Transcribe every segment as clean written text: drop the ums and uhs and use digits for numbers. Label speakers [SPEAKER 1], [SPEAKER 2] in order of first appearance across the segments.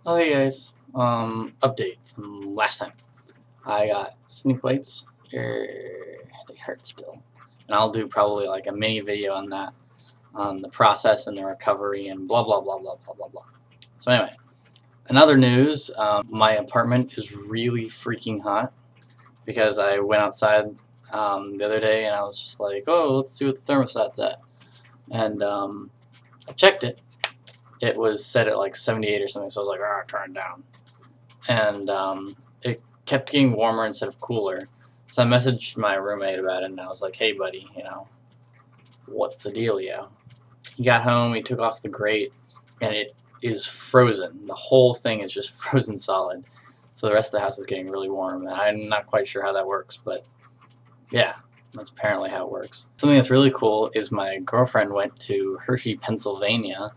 [SPEAKER 1] Oh hey guys, update from last time. I got Snakebites. They hurt still, and I'll do probably like a mini video on that, on the process and the recovery and blah blah blah blah blah blah blah. So anyway, in other news, my apartment is really freaking hot because I went outside the other day and I was just like, oh, let's see what the thermostat's at, and I checked it. It was set at like 78 or something, so I was like, ah, turn it down. And it kept getting warmer instead of cooler. So I messaged my roommate about it, and I was like, hey, buddy, what's the dealio? He got home, he took off the grate, and it is frozen. The whole thing is just frozen solid. So the rest of the house is getting really warm, and I'm not quite sure how that works, but yeah, that's apparently how it works. Something that's really cool is my girlfriend went to Hershey, Pennsylvania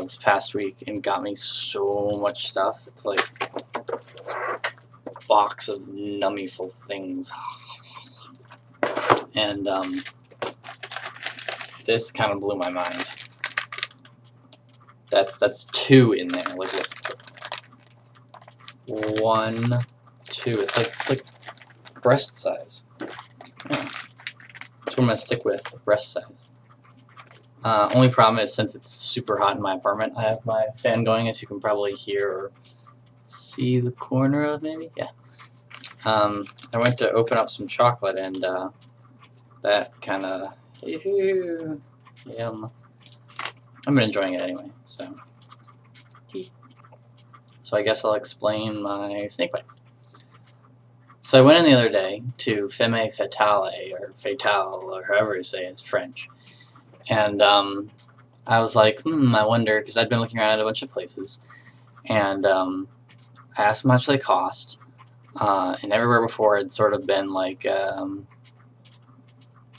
[SPEAKER 1] this past week and got me so much stuff. It's like this box of nummyful things. And this kind of blew my mind. That's two in there. Like one, two. It's like breast size. Yeah. That's what I'm gonna stick with, breast size. Only problem is since it's super hot in my apartment, I have my fan going, as you can probably hear or see the corner of, maybe? Yeah. I went to open up some chocolate and that kind of, yeah, I've been enjoying it anyway, so. So I guess I'll explain my snake bites. So I went in the other day to Femme Fatale, or Fatale, or however you say it, it's French. And I was like, I wonder, because I'd been looking around at a bunch of places, and I asked how much they cost, and everywhere before had sort of been like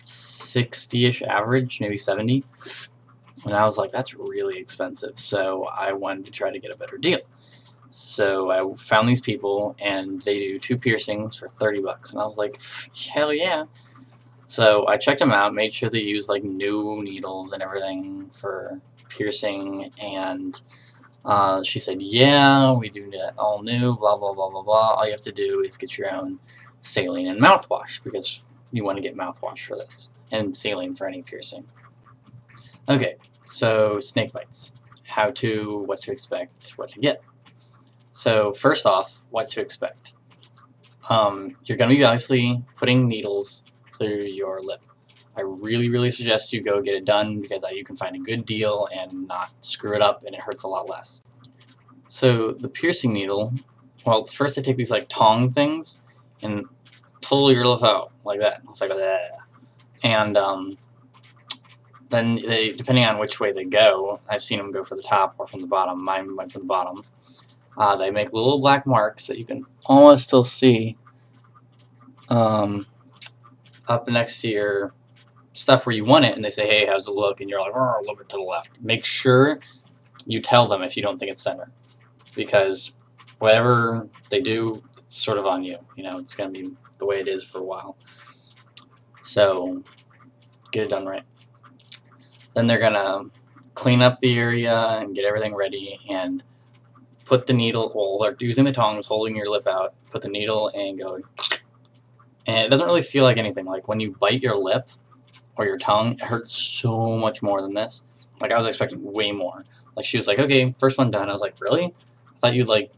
[SPEAKER 1] 60-ish average, maybe 70, and I was like, that's really expensive, so I wanted to try to get a better deal. So I found these people, and they do 2 piercings for 30 bucks, and I was like, hell yeah. So I checked them out, made sure they used like new needles and everything for piercing, and she said, yeah, we do that all new, blah, blah, blah, blah, blah. All you have to do is get your own saline and mouthwash, because you want to get mouthwash for this, and saline for any piercing. Okay, so snake bites. How to, what to expect, what to get. So first off, what to expect. You're going to be obviously putting needles through your lip. I really suggest you go get it done because you can find a good deal and not screw it up, and it hurts a lot less. So the piercing needle, well, first they take these like tong things and pull your lip out like that. It's like that. And then they, depending on which way they go, I've seen them go from the top or from the bottom. Mine went from the bottom. They make little black marks that you can almost still see up next to your stuff where you want it, and they say, hey, how's it look? And you're like, oh, a little bit to the left. Make sure you tell them if you don't think it's center, because whatever they do, it's sort of on you. It's going to be the way it is for a while. So get it done right. Then they're going to clean up the area and get everything ready and put the needle, well, they're using the tongs, holding your lip out, put the needle and go, and it doesn't really feel like anything. Like when you bite your lip or your tongue, it hurts so much more than this. Like I was expecting way more. Like she was like, okay, first one done. I was like, really? I thought you'd like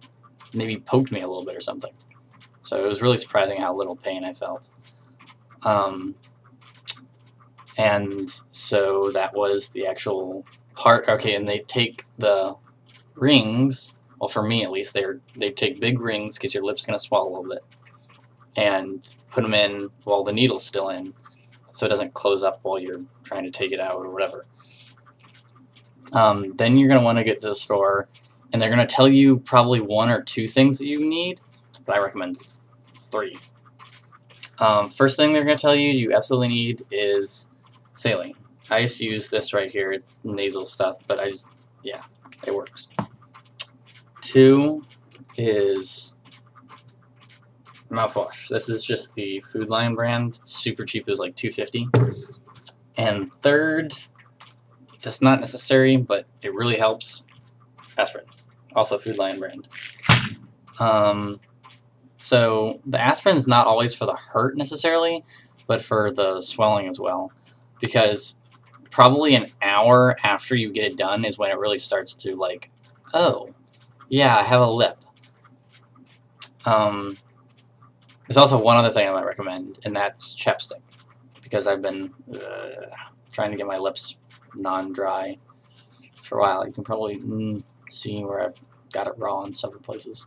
[SPEAKER 1] maybe poked me a little bit or something. So it was really surprising how little pain I felt. And so that was the actual part. Okay, and they take the rings. Well, for me at least, they take big rings because your lip's gonna swell a little bit, and put them in while the needle's still in, so it doesn't close up while you're trying to take it out or whatever. Then you're going to want to get to the store, and they're going to tell you probably 1 or 2 things that you need, but I recommend 3. First thing they're going to tell you absolutely need is saline. I used to use this right here. It's nasal stuff, but yeah, it works. 2 is mouthwash. This is just the Food Lion brand. It's super cheap. It was like $2.50. And third, that's not necessary, but it really helps, aspirin. also Food Lion brand. So the aspirin is not always for the hurt necessarily, but for the swelling as well, because probably an hour after you get it done is when it really starts to like, oh, yeah, I have a lip. There's also one other thing I might recommend, and that's chapstick, because I've been trying to get my lips non-dry for a while. You can probably see where I've got it raw in several places.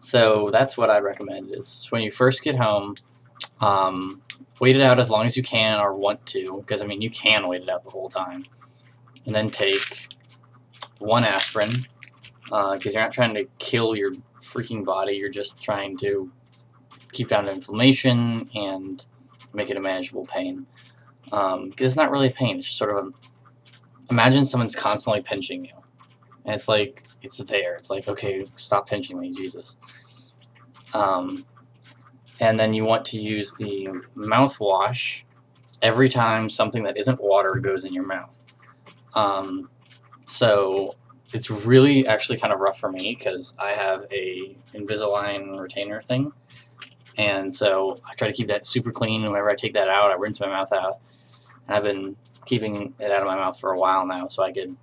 [SPEAKER 1] So that's what I'd recommend, is when you first get home, wait it out as long as you can or want to, because I mean you can wait it out the whole time, and then take one aspirin, because you're not trying to kill your freaking body, you're just trying to keep down the inflammation and make it a manageable pain, because it's not really pain, it's just sort of imagine someone's constantly pinching you, and it's like, it's there, it's like, okay, stop pinching me, Jesus. And then you want to use the mouthwash every time something that isn't water goes in your mouth. So it's really actually kind of rough for me because I have a Invisalign retainer thing, and so I try to keep that super clean. Whenever I take that out, I rinse my mouth out, and I've been keeping it out of my mouth for a while now, so I could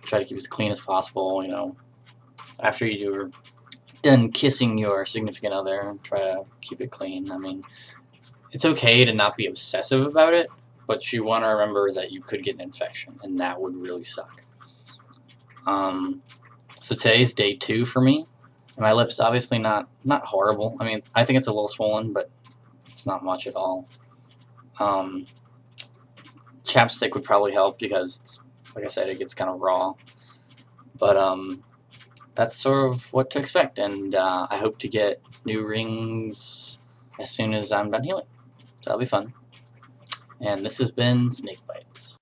[SPEAKER 1] try to keep it as clean as possible. You know, after you're done kissing your significant other, try to keep it clean. I mean, it's okay to not be obsessive about it, but you want to remember that you could get an infection, and that would really suck. So today's day 2 for me. My lips obviously not horrible. I mean, I think it's a little swollen, but it's not much at all. Chapstick would probably help because, it's, like I said, it gets kind of raw. But that's sort of what to expect, and I hope to get new rings as soon as I'm done healing. So that'll be fun. And this has been Snakebites.